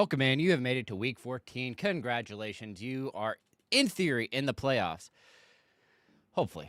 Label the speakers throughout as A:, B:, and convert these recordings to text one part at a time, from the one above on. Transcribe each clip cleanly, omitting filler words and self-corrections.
A: Welcome in. You have made it to week 14. Congratulations. You are, in theory, in the playoffs. Hopefully.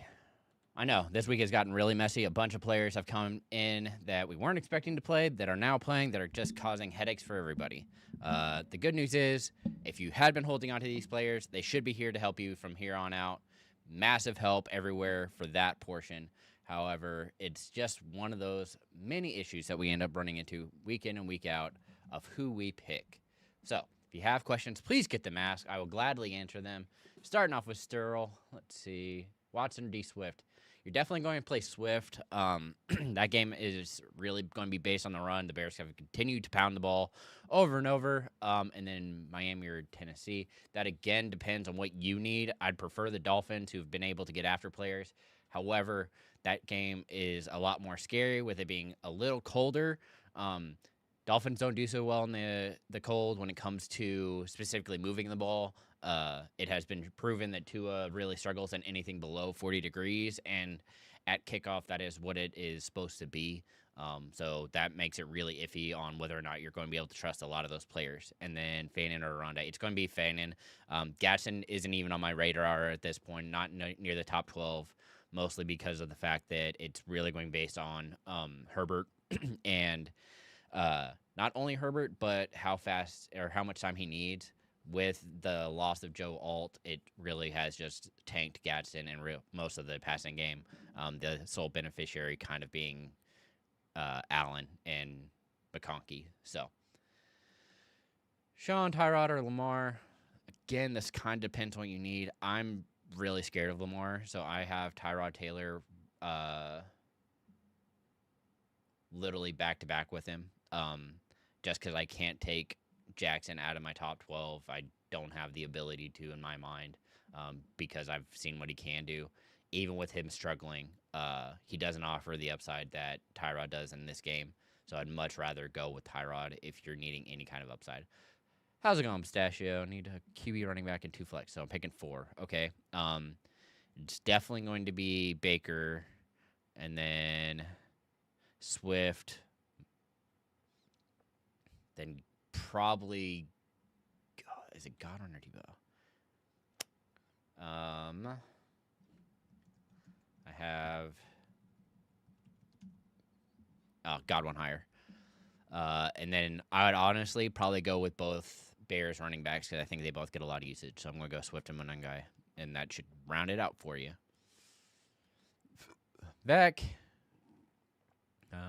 A: I know this week has gotten really messy. A bunch of players have come in that we weren't expecting to play, that are now playing, that are just causing headaches for everybody. The good news is, if you had been holding on to these players, they should be here to help you from here on out. Massive help everywhere for that portion. However, it's just one of those many issues that we end up running into week in and week out of who we pick. So, if you have questions, please get them asked. I will gladly answer them. Starting off with Sturl. Let's see. Watson or D Swift? You're definitely going to play Swift. That game is really going to be based on the run. The Bears have continued to pound the ball over and over. And then Miami or Tennessee. That, again, depends on what you need. I'd prefer the Dolphins, who've been able to get after players. However, that game is a lot more scary with it being a little colder. Dolphins don't do so well in the cold when it comes to specifically moving the ball. It has been proven that Tua really struggles in anything below 40 degrees, and at kickoff, that is what it is supposed to be. So that makes it really iffy on whether or not you're going to be able to trust a lot of those players. And then Fannin or Aranda, it's going to be Fannin. Gadsden isn't even on my radar at this point, not near the top 12, mostly because of the fact that it's really going based on Herbert and not only Herbert, but how fast or how much time he needs. With the loss of Joe Alt, it really has just tanked Gadsden and most of the passing game. The sole beneficiary kind of being Allen and McConkey. So, Sean, Tyrod, or Lamar. Again, this kind of depends on what you need. I'm really scared of Lamar, so I have Tyrod Taylor literally back-to-back with him. Just because I can't take Jackson out of my top 12. I don't have the ability to in my mind because I've seen what he can do. Even with him struggling, he doesn't offer the upside that Tyrod does in this game. So I'd much rather go with Tyrod if you're needing any kind of upside. How's it going, Pistachio? Need a QB running back and 2 flex, so I'm picking 4. Okay. It's definitely going to be Baker and then Swift. Then probably, is it Godwin or Debo? I have Godwin higher. And then I would honestly probably go with both Bears running backs because I think they both get a lot of usage. So I'm going to go Swift and Monengai, and that should round it out for you. Back.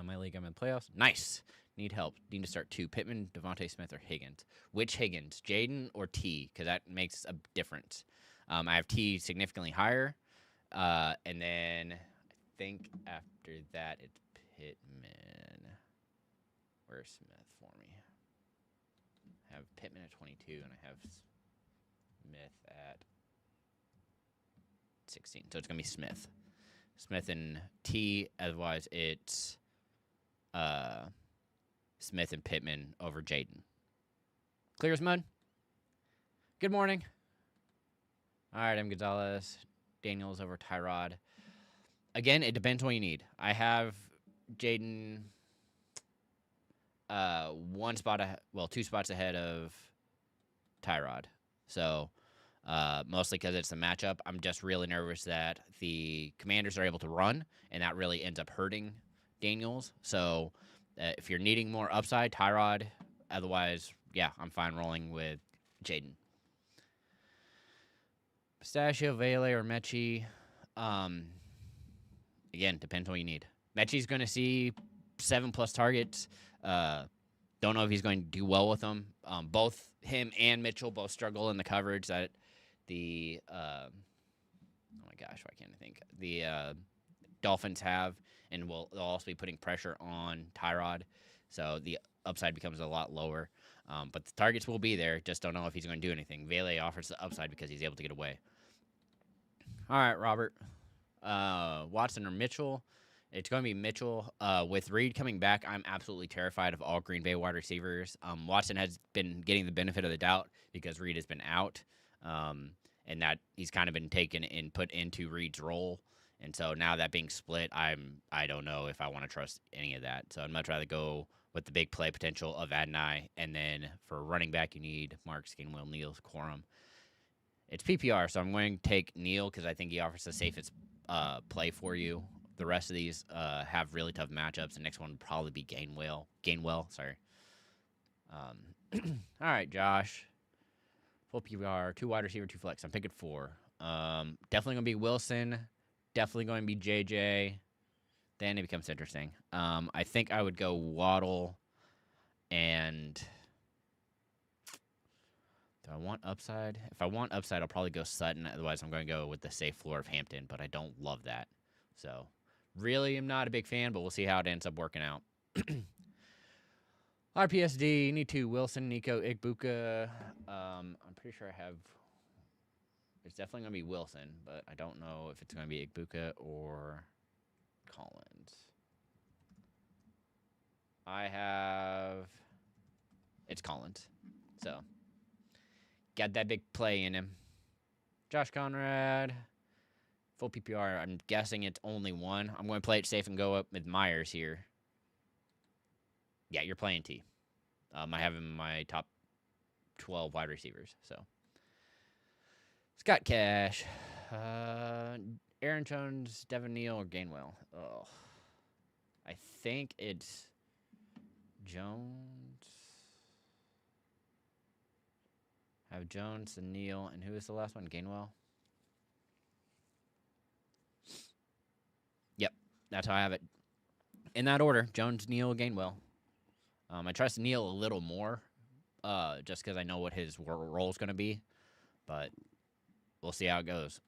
A: My league, I'm in playoffs. Nice. Need help. Need to start 2. Pittman, Devontae Smith, or Higgins. Which Higgins? Jaden or T? Because that makes a difference. I have T significantly higher. And then I think after that, it's Pittman. Where's Smith for me? I have Pittman at 22, and I have Smith at 16. So it's going to be Smith. Smith and T. Otherwise, it's Smith and Pittman over Jaden. Clear as mud? Good morning. All right, I'm Gonzalez. Daniels over Tyrod. Again, it depends on what you need. I have Jaden 2 spots ahead of Tyrod. So, mostly because it's a matchup. I'm just really nervous that the Commanders are able to run, and that really ends up hurting Daniels. So, if you're needing more upside, Tyrod. Otherwise, yeah, I'm fine rolling with Jaden. Pistachio, Vele, or Mechie. Again, depends on what you need. Mechie's going to see 7+ targets. Don't know if he's going to do well with them. Both him and Mitchell both struggle in the coverage that the oh my gosh, why can't I think? The Dolphins have, and they'll also be putting pressure on Tyrod, so the upside becomes a lot lower. But the targets will be there. Just don't know if he's going to do anything. Vele offers the upside because he's able to get away. All right, Robert. Watson or Mitchell? It's going to be Mitchell. With Reed coming back, I'm absolutely terrified of all Green Bay wide receivers. Watson has been getting the benefit of the doubt because Reed has been out, and that he's kind of been taken and put into Reed's role. And so now that being split, I don't know if I want to trust any of that. So I'd much rather go with the big play potential of Adonai. And then for running back, you need Marks, Gainwell, Neal, Corum. It's PPR, so I'm going to take Neal because I think he offers the safest play for you. The rest of these have really tough matchups. The next one would probably be Gainwell, sorry. All right, Josh. Full PPR, 2 wide receiver, 2 flex. I'm picking 4. Definitely going to be Wilson. Definitely going to be JJ. Then it becomes interesting. I think I would go Waddle and... Do I want upside? If I want upside, I'll probably go Sutton. Otherwise, I'm going to go with the safe floor of Hampton, but I don't love that. So, really am not a big fan, but we'll see how it ends up working out. RPSD, need 2. Wilson, Nico, Igbuka. I'm pretty sure I have... It's definitely going to be Wilson, but I don't know if it's going to be Igbuka or Collins. I have... It's Collins. So... Got that big play in him. Josh Conrad. Full PPR. I'm guessing it's only 1. I'm going to play it safe and go up with Myers here. Yeah, you're playing T. I have him in my top 12 wide receivers. So, Scott Cash. Aaron Jones, Devin Neal, or Gainwell. Oh, I think it's Jones. I have Jones and Neal, and who is the last one? Gainwell? Yep, that's how I have it. In that order, Jones, Neal, Gainwell. I trust Neal a little more, just because I know what his role is going to be, but we'll see how it goes.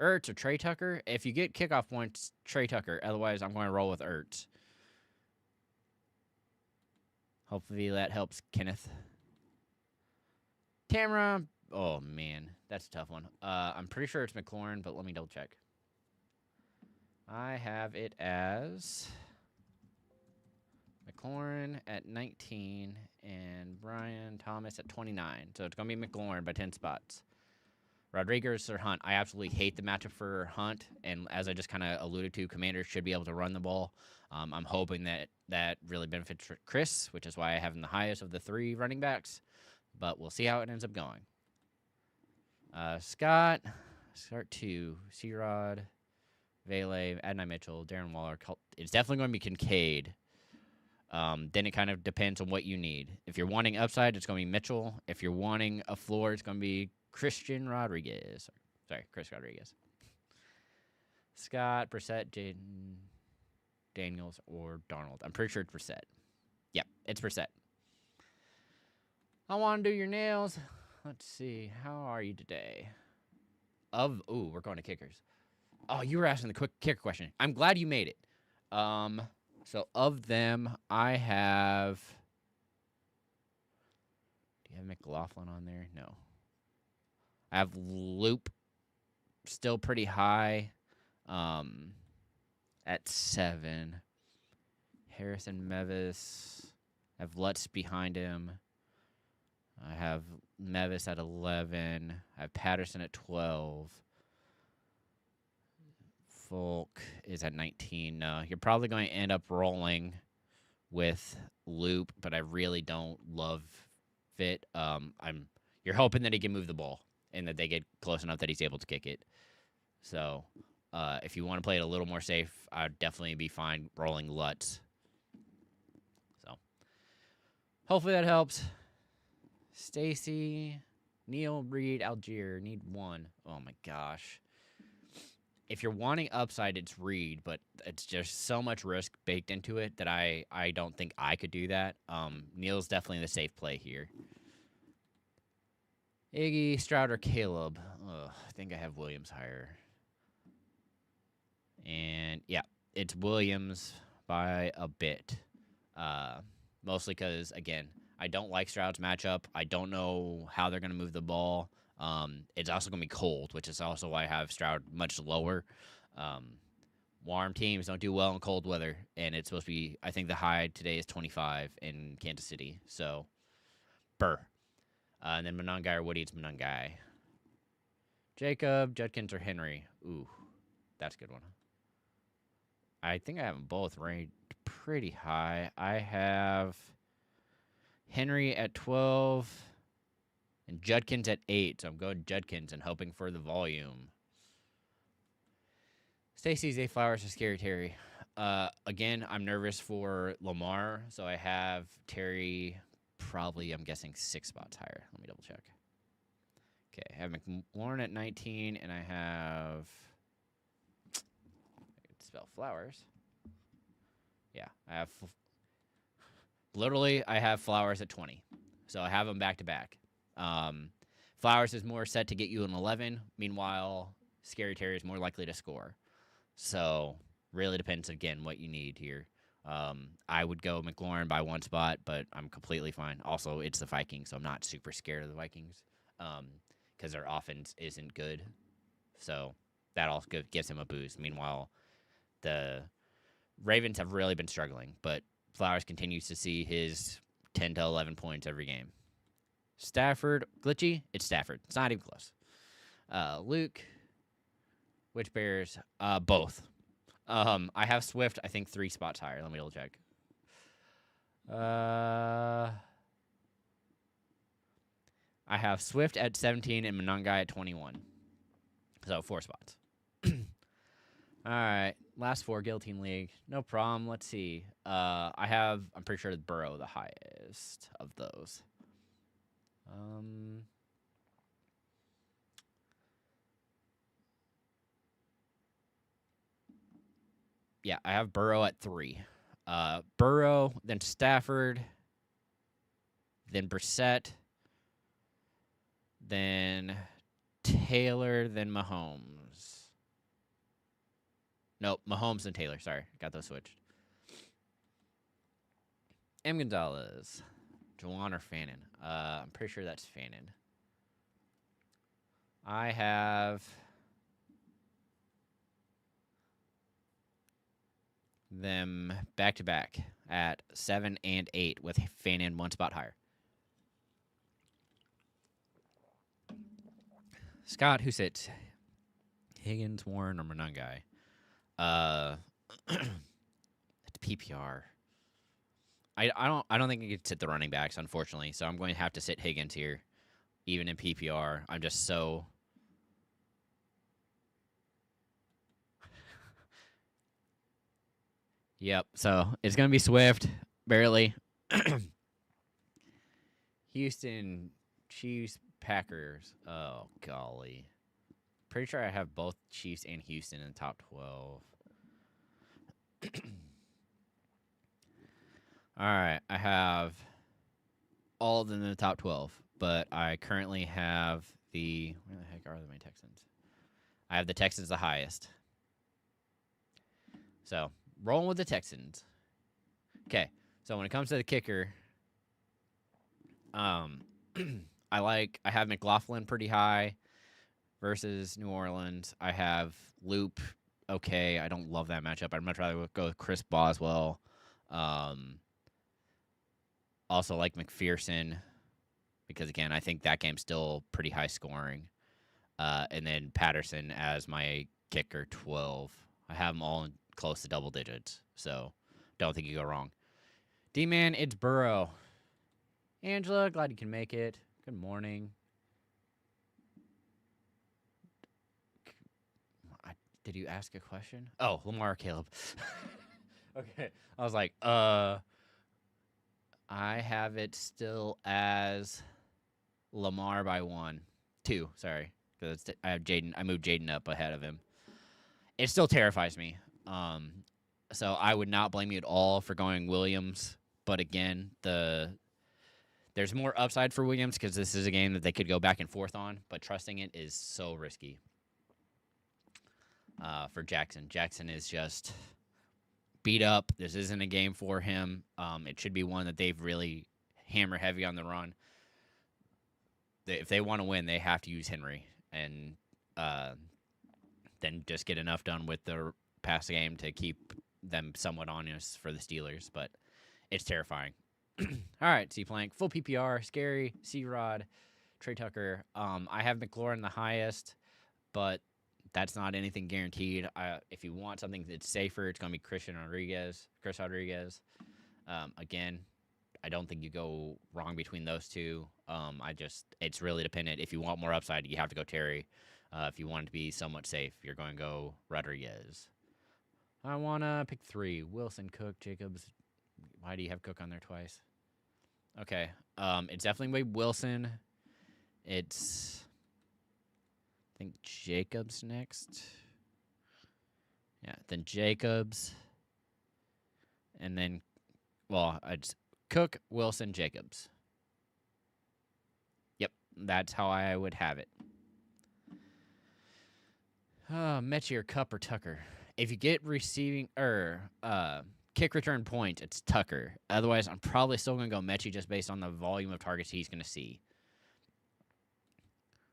A: Ertz or Trey Tucker? If you get kickoff points, Trey Tucker. Otherwise, I'm going to roll with Ertz. Hopefully that helps Kenneth. Tamara, oh man, that's a tough one. I'm pretty sure it's McLaurin, but let me double check. I have it as McLaurin at 19 and Brian Thomas at 29. So it's going to be McLaurin by 10 spots. Rodriguez or Hunt. I absolutely hate the matchup for Hunt, and as I just kind of alluded to, Commanders should be able to run the ball. I'm hoping that really benefits Chris, which is why I have him the highest of the 3 running backs. But we'll see how it ends up going. Scott, start 2, C-Rod, Vele, Adonai Mitchell, Darren Waller. It's definitely going to be Kincaid. Then it kind of depends on what you need. If you're wanting upside, it's going to be Mitchell. If you're wanting a floor, it's going to be Christian Rodriguez. Sorry, Chris Rodriguez. Scott, Brissett, Jaden Daniels, or Darnold. I'm pretty sure it's Brissett. Yep, it's Brissett. I want to do your nails. Let's see. How are you today? We're going to kickers. Oh, you were asking the quick kicker question. I'm glad you made it. So of them, I have... Do you have McLaughlin on there? No. I have Loop still pretty high at 7. Harrison Mevis. I have Lutz behind him. I have Mevis at 11. I have Patterson at 12. Folk is at 19. You're probably going to end up rolling with Loop, but I really don't love it. You're hoping that he can move the ball and that they get close enough that he's able to kick it. So if you want to play it a little more safe, I'd definitely be fine rolling Lutz. So hopefully that helps. Stacy, Neil, Reed, Algier, need 1. Oh my gosh. If you're wanting upside, it's Reed, but it's just so much risk baked into it that I don't think I could do that. Neil's definitely the safe play here. Iggy, Stroud, or Caleb. I think I have Williams higher. And yeah, it's Williams by a bit. Mostly because, again, I don't like Stroud's matchup. I don't know how they're going to move the ball. It's also going to be cold, which is also why I have Stroud much lower. Warm teams don't do well in cold weather, and it's supposed to be, I think the high today is 25 in Kansas City. So, and then Monangai or Woody, it's Monangai. Jacob, Judkins, or Henry. Ooh, that's a good one. I think I have them both ranked pretty high. I have Henry at 12 and Judkins at 8. So I'm going Judkins and hoping for the volume. Stacey, Zay Flowers, or Scary Terry. Again, I'm nervous for Lamar, so I have Terry probably, I'm guessing, 6 spots higher. Let me double check. Okay, I have McLaurin at 19, and I have, I can spell Flowers. Yeah, I have, literally, I have Flowers at 20. So I have them back to back. Flowers is more set to get you an 11. Meanwhile, Scary Terry is more likely to score. So really depends, again, what you need here. I would go McLaurin by 1 spot, but I'm completely fine. Also, it's the Vikings, so I'm not super scared of the Vikings because their offense isn't good. So that also gives him a boost. Meanwhile, the Ravens have really been struggling, but Flowers continues to see his 10 to 11 points every game. Stafford, glitchy? It's Stafford. It's not even close. Luke, which Bears? Both. I have Swift, I think, 3 spots higher. Let me double check. I have Swift at 17 and Monangai at 21. So 4 spots. All right. Last 4, Guillotine League. No problem. Let's see. I'm pretty sure Burrow the highest of those. Yeah, I have Burrow at 3. Burrow, then Stafford, then Brissett, then Taylor, then Mahomes. Nope, Mahomes and Taylor. Sorry, got those switched. M. Gonzalez, Juwan or Fannin? I'm pretty sure that's Fannin. I have them back to back at 7 and 8 with Fannin 1 spot higher. Scott, who sits? Higgins, Warren, or Monangai? It's PPR. I don't think I could sit the running backs, unfortunately. So I'm going to have to sit Higgins here, even in PPR. I'm just so. Yep. So it's going to be Swift, barely. Houston, Chiefs, Packers. Oh, golly. Pretty sure I have both Chiefs and Houston in the top 12. All right. I have all of them in the top 12, but I currently have the. Where the heck are my Texans? I have the Texans the highest. So, rolling with the Texans. Okay. So, when it comes to the kicker, I have McLaughlin pretty high versus New Orleans. I have Loop. Okay, I don't love that matchup. I'd much rather go with Chris Boswell. Also like McPherson because, again, I think that game's still pretty high scoring. And then Patterson as my kicker, 12. I have them all in close to double digits, so don't think you go wrong. D-Man, it's Burrow. Angela, glad you can make it. Good morning. Did you ask a question? Oh, Lamar, Caleb. Okay. I was like, I have it still as Lamar by 2, sorry. Because I have Jaden. I moved Jaden up ahead of him. It still terrifies me. So I would not blame you at all for going Williams. But again, there's more upside for Williams because this is a game that they could go back and forth on. But trusting it is so risky. For Jackson. Jackson is just beat up. This isn't a game for him. It should be one that they've really hammer heavy on the run. If they want to win, they have to use Henry and then just get enough done with the pass game to keep them somewhat honest for the Steelers. But it's terrifying. All right, C-Plank, full PPR, Scary, C-Rod, Trey Tucker. I have McLaurin the highest, but That's not anything guaranteed. If you want something that's safer, it's going to be Chris Rodriguez. Again, I don't think you go wrong between those two. It's really dependent. If you want more upside, you have to go Terry. If you want it to be somewhat safe, you're going to go Rodriguez. I want to pick 3. Wilson, Cook, Jacobs. Why do you have Cook on there twice? Okay. It's definitely Wilson. It's, I think, Jacobs next. Yeah, then Jacobs. And then, it's Cook, Wilson, Jacobs. Yep, that's how I would have it. Mechie or Cup or Tucker. If you get receiving kick return points, it's Tucker. Otherwise, I'm probably still going to go Mechie just based on the volume of targets he's going to see.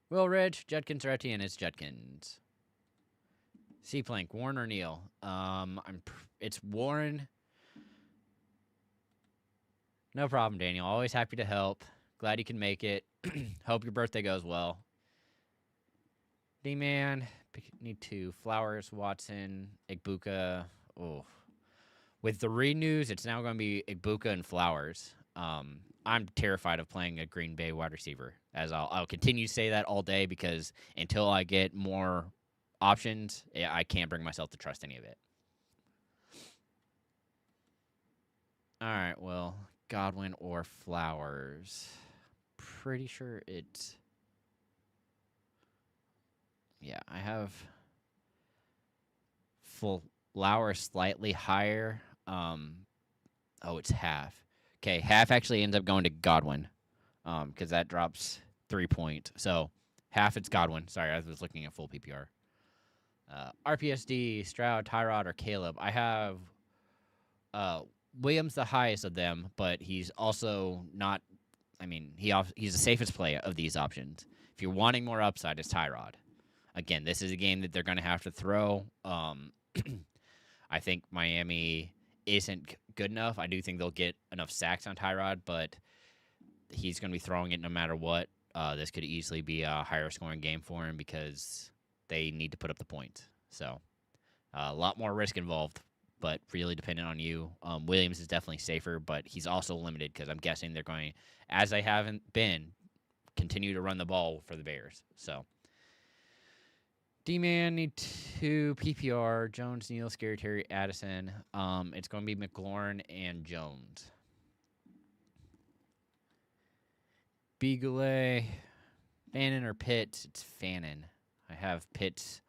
A: Will Ridge, Judkins or Etienne? It's Judkins. C-Plank, Warren or Neal? It's Warren. No problem, Daniel. Always happy to help. Glad you can make it. Hope your birthday goes well. D-Man, need 2. Flowers, Watson, Igbuka. Oh. With the renews, it's now going to be Igbuka and Flowers. I'm terrified of playing a Green Bay wide receiver, as I'll continue to say that all day because until I get more options, I can't bring myself to trust any of it. All right, well, Godwin or Flowers. Pretty sure it's... Yeah, I have Flowers slightly higher. It's half. Okay, half actually ends up going to Godwin because that drops 3 points. So half it's Godwin. Sorry, I was looking at full PPR. RPSD, Stroud, Tyrod, or Caleb. I have Williams the highest of them, but he's also not. I mean, he's the safest play of these options. If you're wanting more upside, it's Tyrod. Again, this is a game that they're going to have to throw. I think Miami isn't good enough. I do think they'll get enough sacks on Tyrod, but he's going to be throwing it no matter what. This could easily be a higher scoring game for him because they need to put up the points. So a lot more risk involved, but really dependent on you. Williams is definitely safer, but he's also limited because I'm guessing they're going, as they haven't been, continue to run the ball for the Bears. So D-Man need 2 PPR, Jones, Neal, Scary Terry, Addison. It's going to be McLaurin and Jones. Beagle, Fannin or Pitts? It's Fannin. I have Pitts,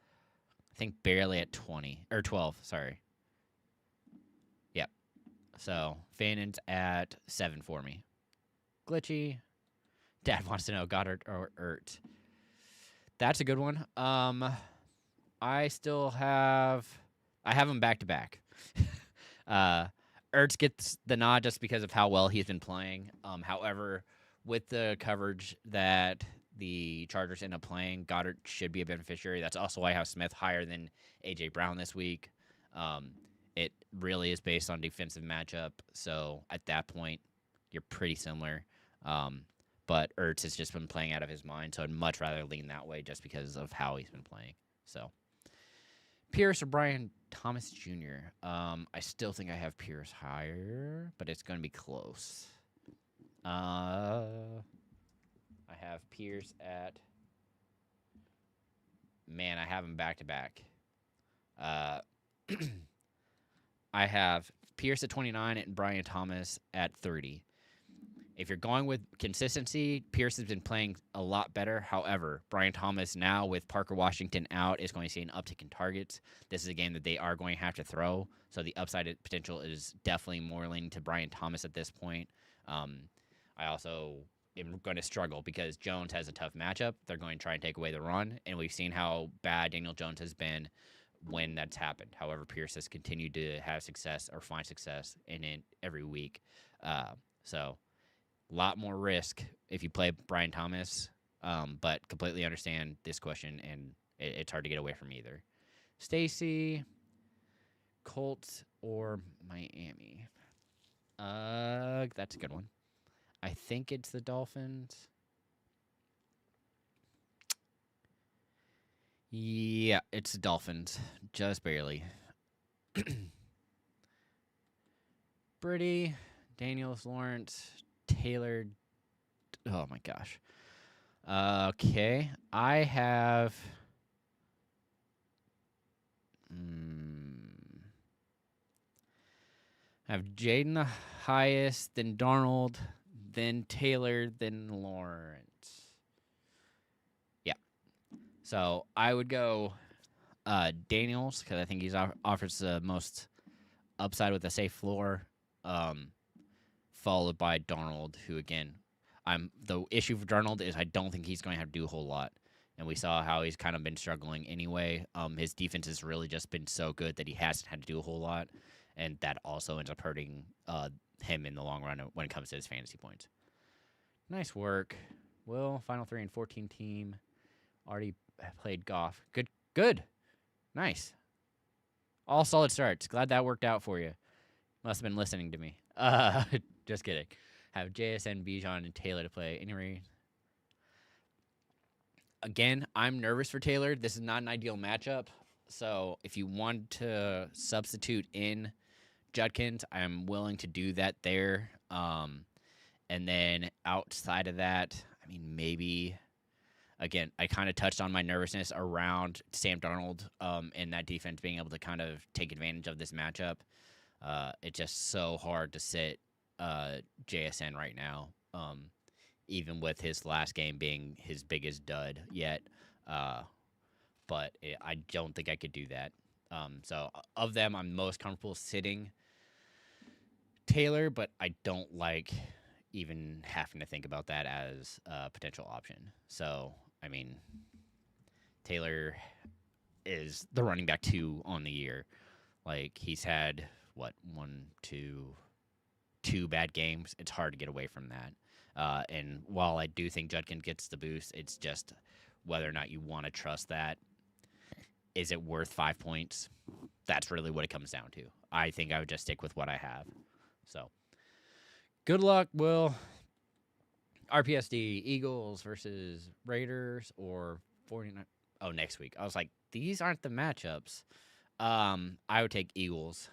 A: I think, barely at 20. Or 12, sorry. Yep. So, Fannin's at 7 for me. Glitchy. Dad wants to know Goddard or Ert. That's a good one. I have them back to back. Ertz gets the nod just because of how well he's been playing. However, with the coverage that the Chargers end up playing, Goddard should be a beneficiary. That's also why I have Smith higher than A.J. Brown this week. It really is based on defensive matchup. So at that point, you're pretty similar. But Ertz has just been playing out of his mind, so I'd much rather lean that way just because of how he's been playing. So Pierce or Brian Thomas Jr. I still think I have Pierce higher, but it's going to be close. I have Pierce at... Man, I have him back-to-back. I have Pierce at 29 and Brian Thomas at 30. If you're going with consistency, Pierce has been playing a lot better. However, Brian Thomas now with Parker Washington out is going to see an uptick in targets. This is a game that they are going to have to throw, so the upside potential is definitely more leaning to Brian Thomas at this point. I also am going to struggle because Jones has a tough matchup. They're going to try and take away the run, and we've seen how bad Daniel Jones has been when that's happened. However, Pierce has continued to have success or find success in it every week. So a lot more risk if you play Brian Thomas, but completely understand this question, and it's hard to get away from either. Stacy, Colts, or Miami? That's a good one. I think it's the Dolphins. Yeah, it's Dolphins. Just barely. Brady, Daniels, Lawrence, Taylor. Oh my gosh. Okay, I have. Mm, I have Jaden the highest, then Darnold, then Taylor, then Lawrence. Yeah. So I would go Daniels because I think he's offers the most upside with a safe floor. Um, Followed by Darnold, who again, the issue for Darnold is I don't think he's going to have to do a whole lot. And we saw how he's kind of been struggling anyway. His defense has really just been so good that he hasn't had to do a whole lot, and that also ends up hurting him in the long run when it comes to his fantasy points. Nice work, Will. Final 3 and 14 team. Already played golf. Good. Nice. All solid starts. Glad that worked out for you. Must have been listening to me. Just kidding. Have JSN, Bijan, and Taylor to play. Anyway, again, I'm nervous for Taylor. This is not an ideal matchup. So if you want to substitute in Judkins, I'm willing to do that there. And then outside of that, I mean, maybe, again, I kind of touched on my nervousness around Sam Darnold and that defense being able to kind of take advantage of this matchup. It's just so hard to sit JSN right now, even with his last game being his biggest dud yet. But I don't think I could do that. So of them, I'm most comfortable sitting Taylor, but I don't like even having to think about that as a potential option. So, I mean, Taylor is the running back 2 on the year. Like, he's had, what, 2 bad games. It's hard to get away from that. And while I do think Judkins gets the boost, it's just whether or not you want to trust that. Is it worth 5 points? That's really what it comes down to. I think I would just stick with what I have. So, good luck, Will. RPSD, Eagles versus Raiders or 49. Oh, next week. I was like, these aren't the matchups. I would take Eagles.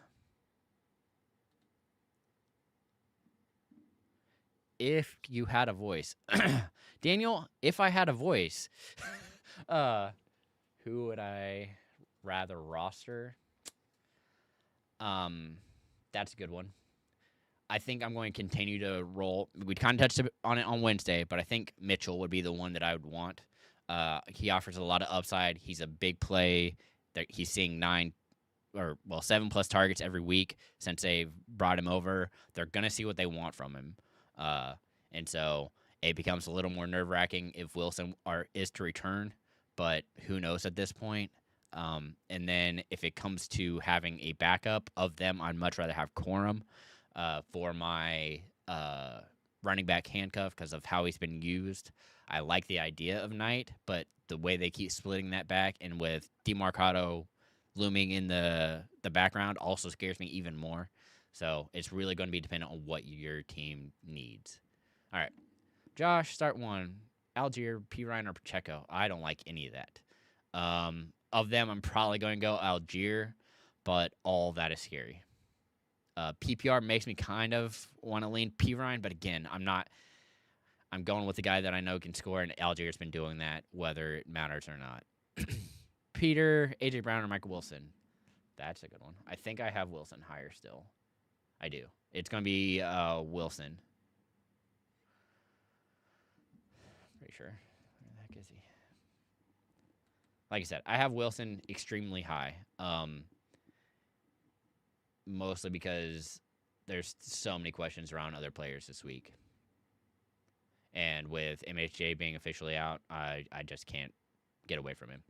A: If you had a voice. Daniel, if I had a voice, who would I rather roster? That's a good one. I think I'm going to continue to roll. We kind of touched on it on Wednesday, but I think Mitchell would be the one that I would want. He offers a lot of upside. He's a big play. He's seeing 7+ targets every week since they've brought him over. They're going to see what they want from him. And so it becomes a little more nerve-wracking if Wilson is to return, but who knows at this point. And then if it comes to having a backup of them, I'd much rather have Corum for my running back handcuff because of how he's been used. I like the idea of Knight, but the way they keep splitting that back and with DeMarcado looming in the background also scares me even more. So it's really going to be dependent on what your team needs. All right. Josh, start 1. Algier, P. Ryan, or Pacheco. I don't like any of that. Of them, I'm probably going to go Algier, but all that is scary. PPR makes me kind of want to lean P. Ryan, but again, I'm not. I'm going with the guy that I know can score, and Algier's been doing that, whether it matters or not. Peter, A.J. Brown, or Michael Wilson. That's a good one. I think I have Wilson higher still. I do. It's going to be Wilson. Pretty sure. Where the heck is he? Like I said, I have Wilson extremely high. Mostly because there's so many questions around other players this week. And with MHJ being officially out, I just can't get away from him.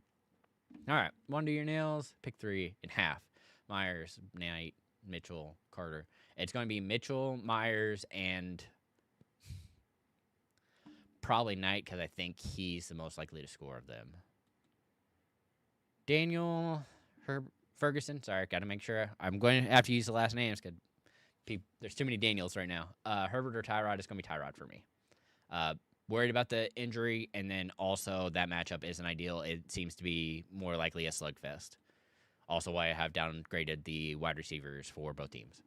A: All right. Want to do your nails? Pick 3 in half. Myers, Knight, Mitchell, Carter. It's going to be Mitchell, Myers, and probably Knight because I think he's the most likely to score of them. Daniel Ferguson. Sorry, got to make sure. I'm going to have to use the last names because there's too many Daniels right now. Herbert or Tyrod is going to be Tyrod for me. worried about the injury, and then also that matchup isn't ideal. It seems to be more likely a slugfest. Also, why I have downgraded the wide receivers for both teams.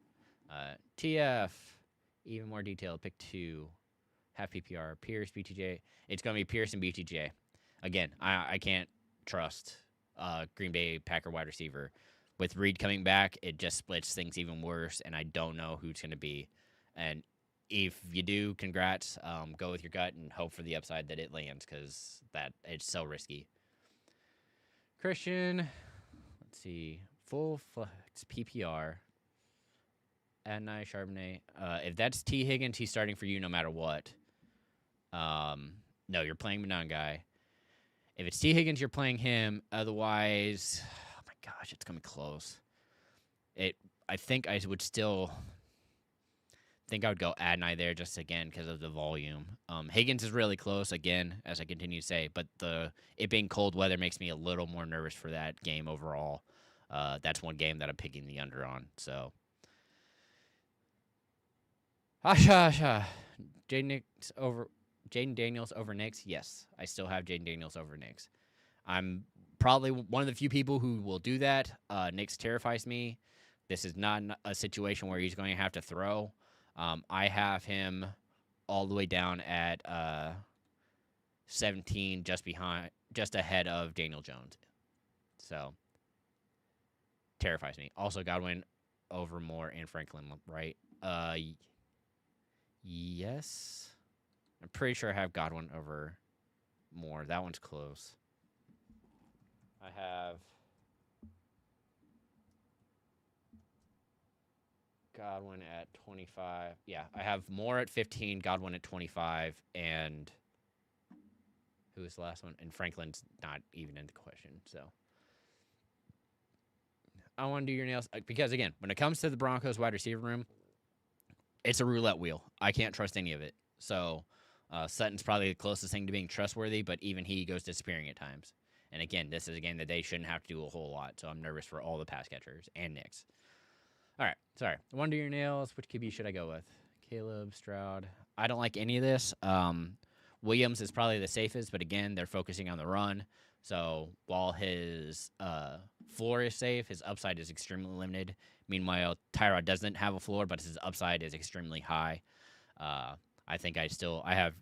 A: TF, even more detailed. Pick 2, half PPR, Pierce, BTJ. It's going to be Pierce and BTJ. Again, I can't trust Green Bay Packer wide receiver. With Reed coming back, it just splits things even worse, and I don't know who it's going to be. And if you do, congrats. Go with your gut and hope for the upside that it lands, because that it's so risky. Christian, let's see, full flex PPR. Adonai Charbonnet. If that's T. Higgins, he's starting for you no matter what. No, you're playing Manon guy. If it's T. Higgins, you're playing him. Otherwise, oh my gosh, it's coming close. I think I would still think I would go Adonai there just again because of the volume. Higgins is really close again, as I continue to say, but it being cold weather makes me a little more nervous for that game overall. That's one game that I'm picking the under on. So, Jaden Daniels over Knicks. Yes, I still have Jaden Daniels over Knicks. I'm probably one of the few people who will do that. Knicks terrifies me. This is not a situation where he's going to have to throw. I have him all the way down at 17, just ahead of Daniel Jones. So, terrifies me. Also, Godwin over Moore and Franklin, right? Yes. I'm pretty sure I have Godwin over Moore. That one's close. I have Godwin at 25. Yeah, I have Moore at 15, Godwin at 25, and who was the last one? And Franklin's not even in the question. So I want to do your nails because, again, when it comes to the Broncos wide receiver room, it's a roulette wheel. I can't trust any of it. So Sutton's probably the closest thing to being trustworthy, but even he goes disappearing at times. And again, this is a game that they shouldn't have to do a whole lot, so I'm nervous for all the pass catchers and Knicks. All right, sorry. I want to do your nails. Which QB should I go with? Caleb, Stroud. I don't like any of this. Williams is probably the safest, but again, they're focusing on the run. So while his floor is safe, his upside is extremely limited. Meanwhile, Tyrod doesn't have a floor, but his upside is extremely high. I think I have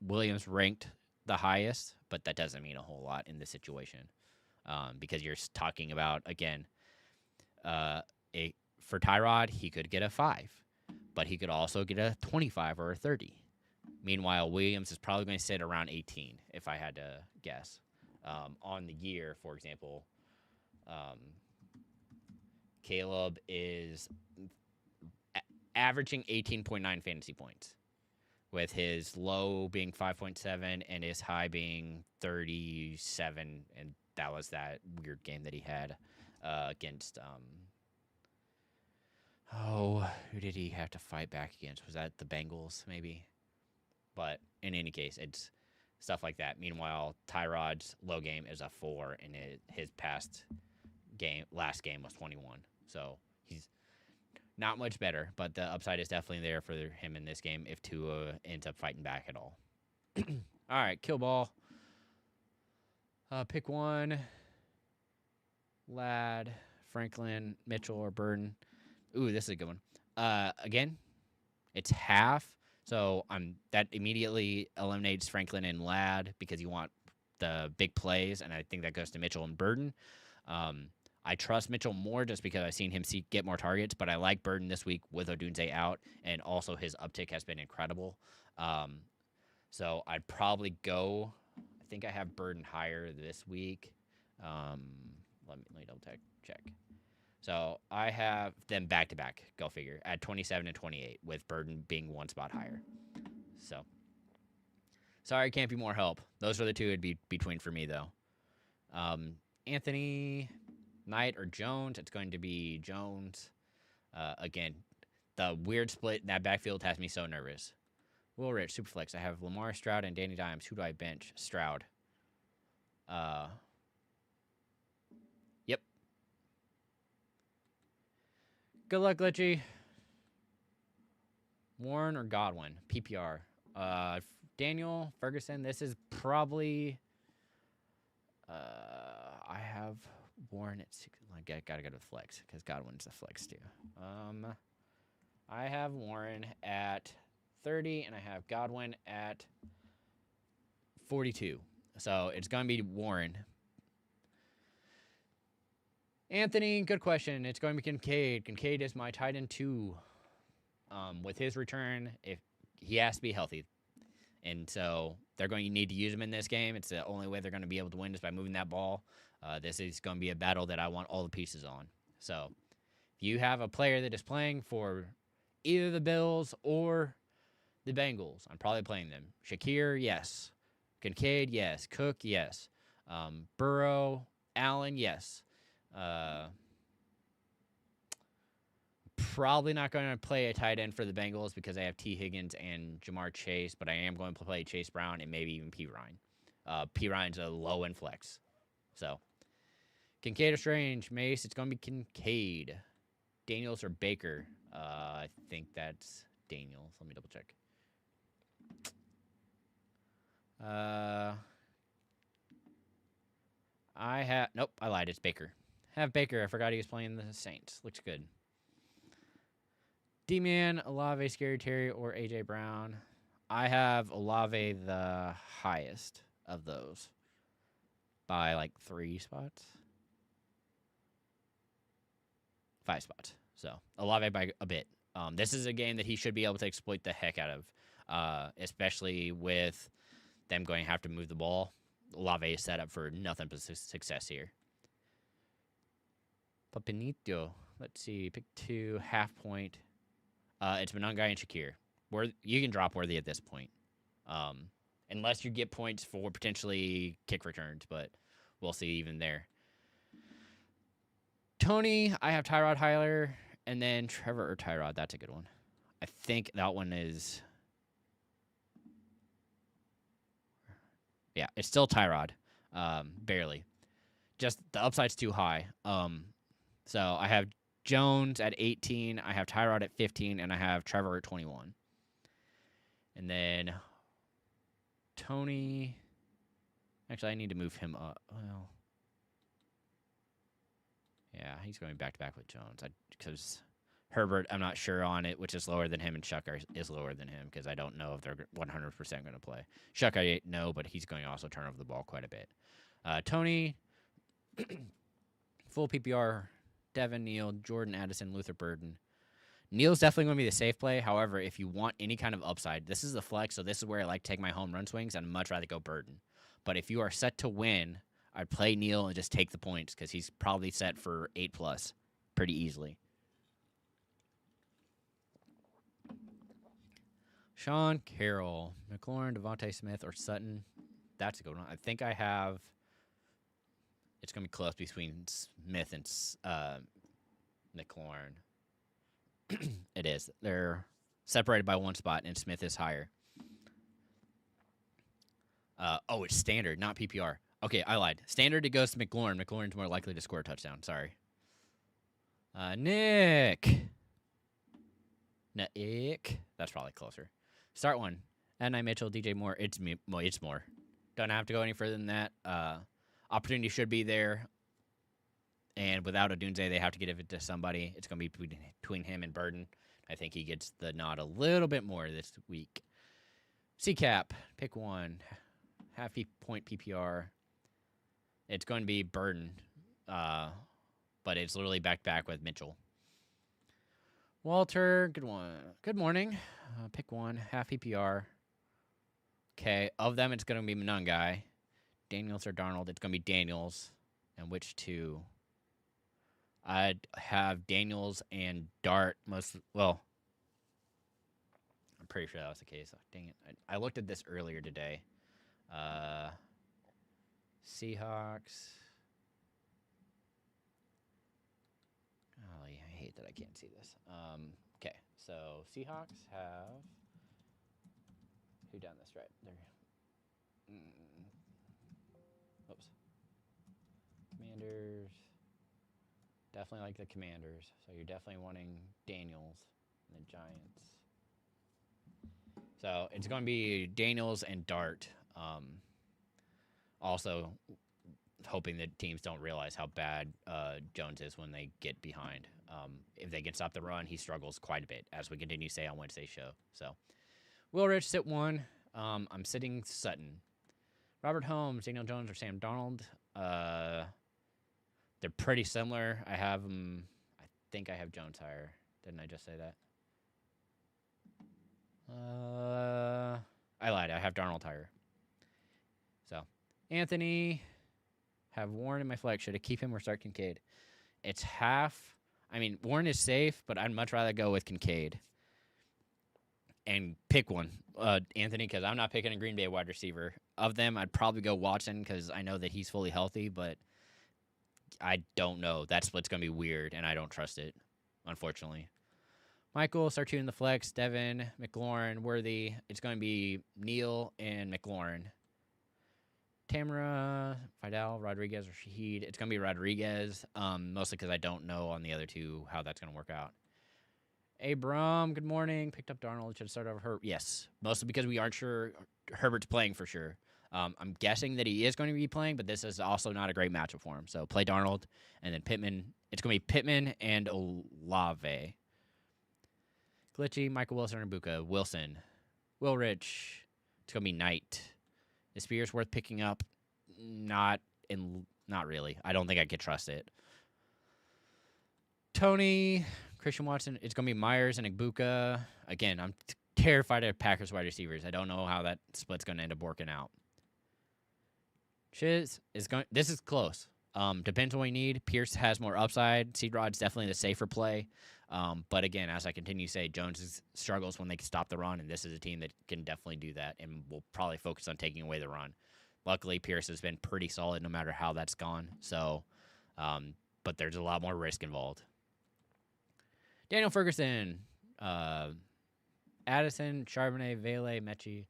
A: Williams ranked the highest, but that doesn't mean a whole lot in this situation because you're talking about, again, for Tyrod, he could get a 5, but he could also get a 25 or a 30. Meanwhile, Williams is probably going to sit around 18, if I had to guess. On the year, for example, Caleb is averaging 18.9 fantasy points, with his low being 5.7 and his high being 37, and that was that weird game that he had against who did he have to fight back against? Was that the Bengals, maybe? But in any case, it's stuff like that. Meanwhile, Tyrod's low game is a 4, and his last game was 21. So he's not much better, but the upside is definitely there for him in this game if Tua ends up fighting back at all. All right, kill ball. Pick one. Ladd, Franklin, Mitchell, or Burden. Ooh, this is a good one. Again, it's half. So that immediately eliminates Franklin and Ladd because you want the big plays, and I think that goes to Mitchell and Burden. I trust Mitchell more just because I've seen him get more targets, but I like Burden this week with Odunze out, and also his uptick has been incredible. So I'd probably go. I think I have Burden higher this week. Let me double check. So I have them back-to-back, go figure, at 27 and 28, with Burden being one spot higher. So, sorry I can't be more help. Those are the two it'd be between for me, though. Anthony, Knight, or Jones. It's going to be Jones. Again, the weird split in that backfield has me so nervous. Will Rich, Superflex. I have Lamar, Stroud, and Danny Dimes. Who do I bench? Stroud. Yep. Good luck, Glitchy. Warren or Godwin? PPR. Daniel Ferguson. This is probably. I have Warren at 6. I gotta go to the flex because Godwin's the flex too. I have Warren at 30, and I have Godwin at 42. So it's gonna be Warren. Anthony, good question. It's going to be Kincaid. Kincaid is my tight end 2. With his return, if he has to be healthy. And so they're going to need to use him in this game. It's the only way they're going to be able to win is by moving that ball. This is going to be a battle that I want all the pieces on. So if you have a player that is playing for either the Bills or the Bengals, I'm probably playing them. Shakir, yes. Kincaid, yes. Cook, yes. Burrow, Allen, yes. Probably not going to play a tight end for the Bengals because I have T. Higgins and Jamar Chase, but I am going to play Chase Brown and maybe even P. Ryan. P. Ryan's a low-end flex. So, Kincaid or Strange, Mace, it's going to be Kincaid. Daniels or Baker. I think that's Daniels. Let me double check. Nope, I lied. It's Baker. Have Baker. I forgot he was playing the Saints. Looks good. D-Man, Olave, Scary Terry, or A.J. Brown. I have Olave the highest of those by like 3 spots. 5 spots. So, Olave by a bit. This is a game that he should be able to exploit the heck out of, especially with them going to have to move the ball. Olave is set up for nothing but success here. Papinito. Let's see. Pick 2, half point. It's Monangai and Shakir. You can drop Worthy at this point. Unless you get points for potentially kick returns, but we'll see even there. Tony, I have Tyrod Hyler, and then Trevor or Tyrod. That's a good one. I think that one is... Yeah, it's still Tyrod. Barely. Just the upside's too high. So I have Jones at 18, I have Tyrod at 15, and I have Trevor at 21. And then Tony... Actually, I need to move him up. Well, yeah, he's going back-to-back with Jones. Because Herbert, I'm not sure on it, which is lower than him, and Shuck is lower than him, because I don't know if they're 100% going to play. Shuck, I know, but he's going to also turn over the ball quite a bit. Tony, full PPR... Devin, Neal, Jordan Addison, Luther Burden. Neal's definitely going to be the safe play. However, if you want any kind of upside, this is the flex, so this is where I like to take my home run swings. I'd much rather go Burden. But if you are set to win, I'd play Neal and just take the points because he's probably set for 8+ pretty easily. Sean Carroll, McLaurin, Devontae Smith, or Sutton. That's a good one. I think I have... It's going to be close between Smith and McLaurin. It is. They're separated by 1 spot, and Smith is higher. It's standard, not PPR. Okay, I lied. Standard, it goes to McLaurin. McLaurin's more likely to score a touchdown. Sorry. Nick. That's probably closer. Start one. N.I. Mitchell, DJ Moore. It's more. Don't have to go any further than that. Opportunity should be there. And without Odunze, they have to get it to somebody. It's going to be between him and Burden. I think he gets the nod a little bit more this week. CCAP, pick 1. Half point PPR. It's going to be Burden. But it's literally back-to-back with Mitchell. Walter, good one. Good morning. Pick 1. Half PPR. Okay, of them, it's going to be Monangai. Daniels or Darnold, it's going to be Daniels. And which 2? I'd have Daniels and Dart I'm pretty sure that was the case. Oh, dang it. I looked at this earlier today. Seahawks. Oh, yeah, I hate that I can't see this. Okay, so Seahawks have... Who down this right? Oops. Commanders. Definitely like the Commanders. So you're definitely wanting Daniels and the Giants. So it's going to be Daniels and Dart. Also, hoping that teams don't realize how bad Jones is when they get behind. If they can stop the run, he struggles quite a bit, as we continue to say on Wednesday's show. So, Will Rich sit 1. I'm sitting Sutton. Robert Holmes, Daniel Jones, or Sam Darnold. They're pretty similar. I have them. I think I have Jones higher. Didn't I just say that? I lied. I have Darnold higher. So, Anthony, have Warren in my flex. Should I keep him or start Kincaid? It's half. I mean, Warren is safe, but I'd much rather go with Kincaid and pick one, Anthony, because I'm not picking a Green Bay wide receiver. Of them, I'd probably go Watson because I know that he's fully healthy, but I don't know. That split's going to be weird, and I don't trust it, unfortunately. Michael, start two in the flex. Devin, McLaurin, Worthy. It's going to be Neal and McLaurin. Tamara, Fidel, Rodriguez, or Shaheed. It's going to be Rodriguez, mostly because I don't know on the other two how that's going to work out. Abram, good morning. Picked up Darnold. Should start over Herbert. Yes, mostly because we aren't sure Herbert's playing for sure. I'm guessing that he is going to be playing, but this is also not a great matchup for him. So play Darnold, and then Pittman. It's going to be Pittman and Olave. Glitchy, Michael Wilson, or Buka. Wilson. Will Rich. It's going to be Knight. Is Spears worth picking up? Not really. I don't think I could trust it. Tony, Christian Watson. It's going to be Myers and Igbuka. Again, I'm terrified of Packers wide receivers. I don't know how that split's going to end up working out. Chiz is going. This is close. Depends on what you need. Pierce has more upside. Seed-Rod's definitely the safer play. But again, as I continue to say, Jones struggles when they can stop the run, and this is a team that can definitely do that and will probably focus on taking away the run. Luckily, Pierce has been pretty solid no matter how that's gone. So, but there's a lot more risk involved. Daniel Ferguson, Addison, Charbonnet, Vele, Mechie.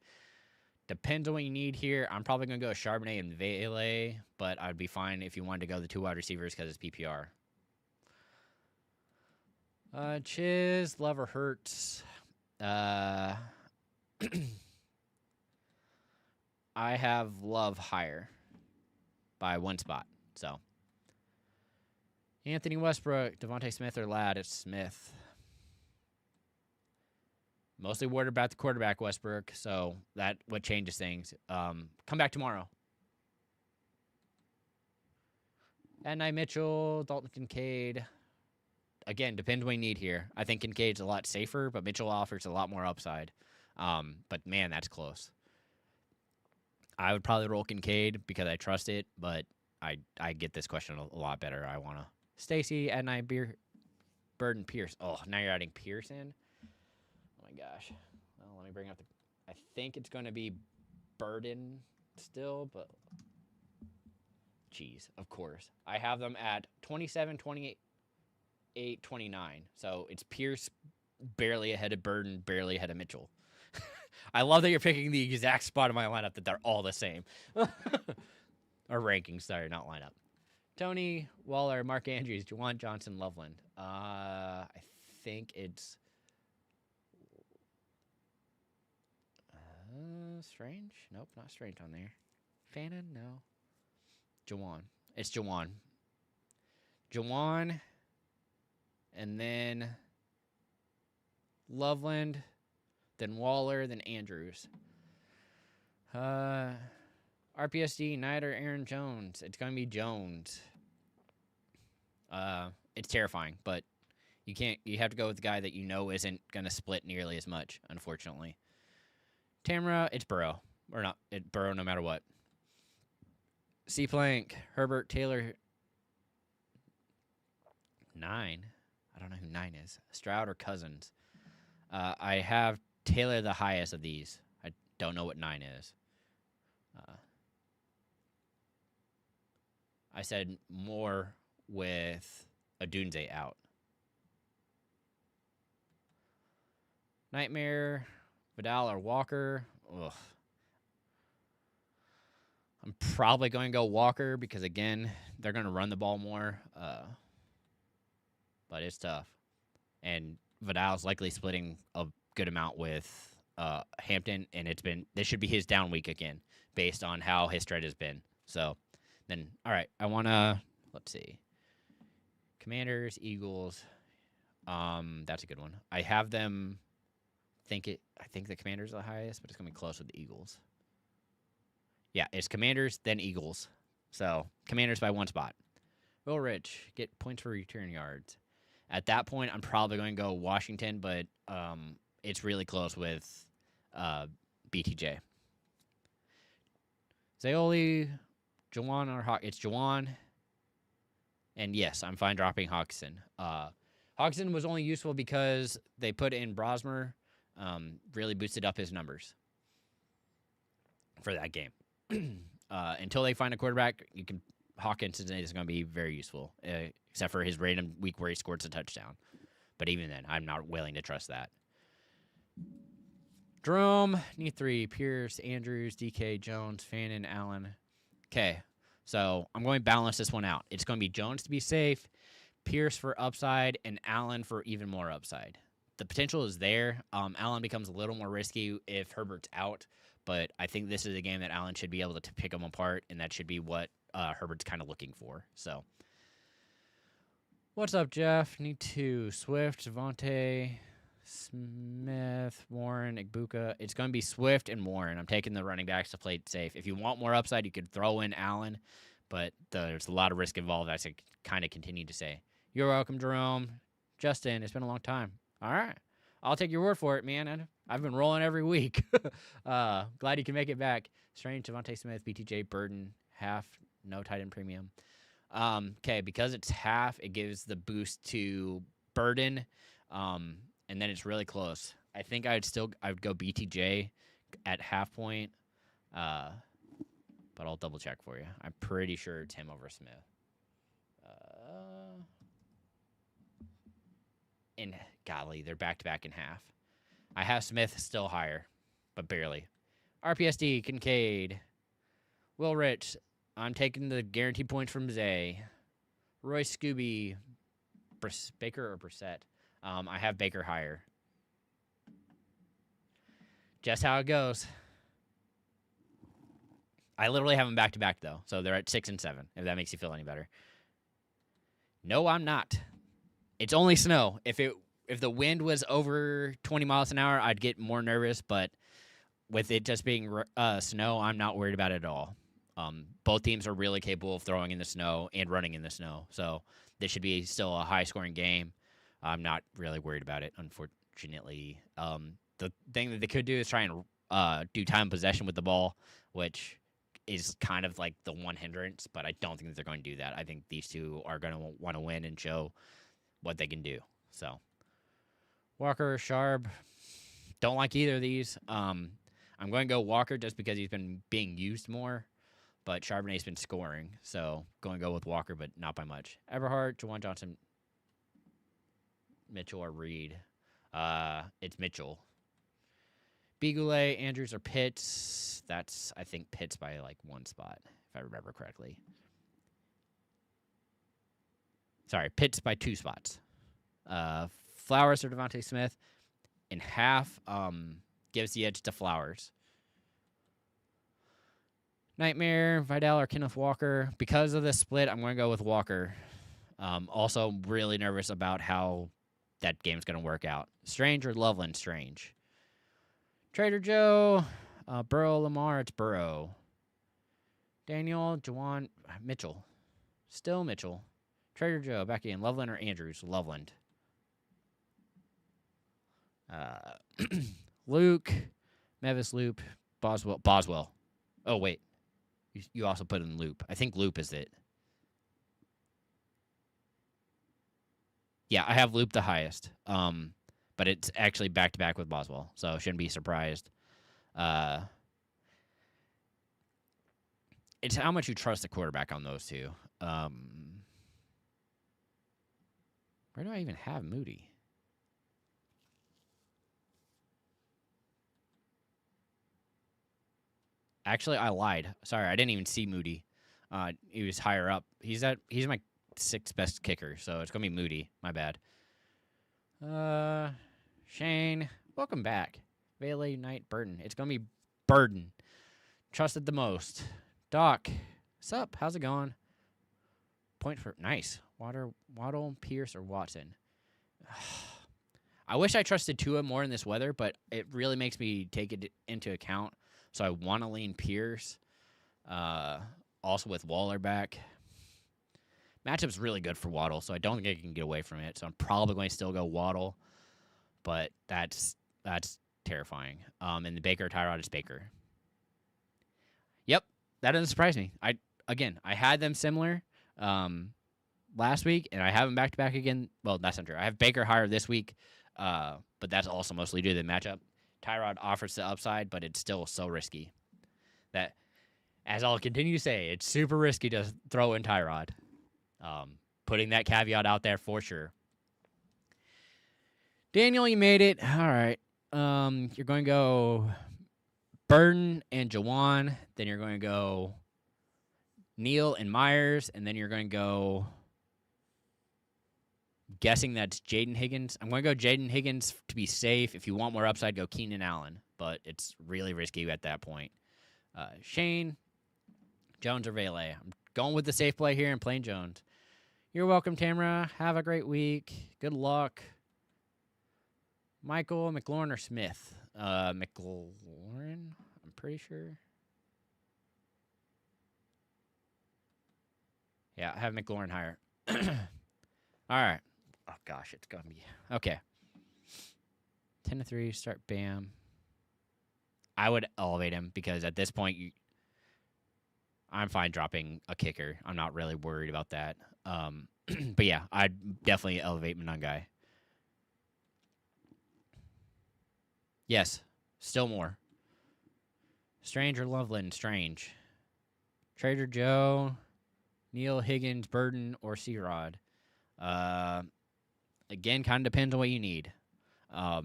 A: Depends on what you need here. I'm probably going to go Charbonnet and Vele, but I'd be fine if you wanted to go the two wide receivers because it's PPR. Chiz, Love, or Hurts. I have Love higher by one spot. So, Anthony Westbrook, Devontae Smith, or Ladd. It's Smith. Mostly worried about the quarterback, Westbrook, so that what changes things. Come back tomorrow. Adonai Mitchell, Dalton Kincaid. Again, depends what you need here. I think Kincaid's a lot safer, but Mitchell offers a lot more upside. But, man, that's close. I would probably roll Kincaid because I trust it, but I get this question a lot better. I want to. Stacy, Adonai, Burden, Pierce. Oh, now you're adding Pierce in? Oh, my gosh. Well, let me bring up the... I think it's going to be Burden still, but... Jeez, of course. I have them at 27, 28, 29. So it's Pierce barely ahead of Burden, barely ahead of Mitchell. I love that you're picking the exact spot of my lineup that they're all the same. Or rankings, sorry, not lineup. Tony, Waller, Mark Andrews, Juwan Johnson, Loveland. I think it's... Strange? Nope, not Strange on there. Fannin? No. Juwan. It's Juwan. Juwan. And then Loveland. Then Waller. Then Andrews. RPSD, Knight, or Aaron Jones. It's going to be Jones. It's terrifying, but you have to go with the guy that you know isn't going to split nearly as much, unfortunately. Tamara, it's Burrow. Or not, Burrow no matter what. C. Plank, Herbert, Taylor. 9. I don't know who 9 is. Stroud or Cousins. I have Taylor the highest of these. I don't know what 9 is. I said more with Adunze out. Nightmare, Vidal, or Walker. Ugh. I'm probably going to go Walker because, again, they're going to run the ball more. But it's tough. And Vidal's likely splitting a good amount with Hampton, and this should be his down week again, based on how his threat has been. So then, all right, I want to let's see, Commanders, Eagles. That's a good one. I have them. I think the Commanders are the highest, but it's gonna be close with the Eagles. Yeah, it's Commanders then Eagles. So Commanders by 1 spot. Will Rich get points for return yards? At that point, I'm probably going to go Washington, but it's really close with BTJ. Zayoli, Jawan, or Hawk? It's Jawan. And yes, I'm fine dropping Hawkinson. Hawkinson was only useful because they put in Brosmer, really boosted up his numbers for that game. Until they find a quarterback, Hawkinson is going to be very useful, except for his random week where he scores a touchdown. But even then, I'm not willing to trust that. Jerome, need 3. Pierce, Andrews, DK, Jones, Fannin, Allen. Okay, so I'm going to balance this one out. It's going to be Jones to be safe, Pierce for upside, and Allen for even more upside. The potential is there. Allen becomes a little more risky if Herbert's out, but I think this is a game that Allen should be able to pick them apart, and that should be what Herbert's kind of looking for. So, what's up, Jeff? Need 2. Swift, Javonte, Smith, Warren, Igbuka. It's going to be Swift and Warren. I'm taking the running backs to play it safe. If you want more upside, you could throw in Allen, but there's a lot of risk involved, as I kind of continue to say. You're welcome, Jerome. Justin, it's been a long time. All right. I'll take your word for it, man. I've been rolling every week. Glad you can make it back. Strange, Javonte Smith, BTJ, Burden, half, no tight end premium. Okay, because it's half, it gives the boost to Burden, and then it's really close. I think I would go BTJ at half point, but I'll double check for you. I'm pretty sure it's him over Smith. And golly, they're back-to-back in half. I have Smith still higher, but barely. RPSD, Kincaid. Will Rich, I'm taking the guaranteed points from Zay. Royce Scooby, Baker or Brissett? I have Baker higher. Just how it goes. I literally have them back-to-back, though, so they're at 6 and 7, if that makes you feel any better. No, I'm not. It's only snow. If the wind was over 20 miles an hour, I'd get more nervous. But with it just being snow, I'm not worried about it at all. Both teams are really capable of throwing in the snow and running in the snow. So this should be still a high-scoring game. I'm not really worried about it, unfortunately. The thing that they could do is try and do time possession with the ball, which is kind of like the one hindrance. But I don't think that they're going to do that. I think these two are going to want to win and show what they can do. So Walker, Sharp, don't like either of these. I'm going to go Walker just because he's been being used more, but Charbonnet's been scoring, so going to go with Walker, but not by much. Everhart, Jawan Johnson, Mitchell, or Reed. It's Mitchell. Bigoulet, Andrews, or Pitts. That's, I think, Pitts by like 1 spot, if I remember correctly. Sorry, Pitts by 2 spots. Flowers or Devontae Smith in half gives the edge to Flowers. Nightmare, Vidal, or Kenneth Walker. Because of this split, I'm going to go with Walker. Also, really nervous about how that game's going to work out. Strange or Loveland? Strange. Trader Joe, Burrow, Lamar. It's Burrow. Daniel, Jawan, Mitchell. Still Mitchell. Trader Joe, back in. Loveland or Andrews? Loveland. Luke, Mevis, Loop, Boswell. Oh, wait. You also put in Loop. I think Loop is it. Yeah, I have Loop the highest. But it's actually back-to-back with Boswell, so shouldn't be surprised. It's how much you trust the quarterback on those two. Where do I even have Moody? Actually, I lied. Sorry, I didn't even see Moody. He was higher up. He's my 6th best kicker, so it's gonna be Moody. My bad. Shane, welcome back. Vele, Knight, Burden. It's going to be Burden. Trusted the most. Doc, what's up? How's it going? Point for nice. Waddle, Pierce, or Watson. I wish I trusted Tua more in this weather, but it really makes me take it into account. So I want to lean Pierce. Also with Waller back. Matchup's really good for Waddle, so I don't think I can get away from it. So I'm probably going to still go Waddle, but that's terrifying. And the Baker Tyrod is Baker. Yep, that doesn't surprise me. I had them similar last week, and I have them back to back again. Well, that's not true. I have Baker higher this week, but that's also mostly due to the matchup. Tyrod offers the upside, but it's still so risky that, as I'll continue to say, it's super risky to throw in Tyrod. Putting that caveat out there for sure. Daniel, you made it. All right. You're going to go Burden and Jawan. Then you're going to go Neal and Myers. And then you're going to go, guessing that's Jaden Higgins. I'm going to go Jaden Higgins to be safe. If you want more upside, go Keenan Allen. But it's really risky at that point. Shane, Jones, or Vele. I'm going with the safe play here and playing Jones. You're welcome, Tamara. Have a great week. Good luck. Michael, McLaurin, or Smith? McLaurin, I'm pretty sure. Yeah, I have McLaurin higher. All right. Oh, gosh, it's going to be... Okay. 10-3, start Bam. I would elevate him because at this point, I'm fine dropping a kicker. I'm not really worried about that. But yeah, I'd definitely elevate Munungai. Yes, still more. Strange or Loveland? Strange. Trader Joe, Neal, Higgins, Burden, or C-Rod. Again, kind of depends on what you need. I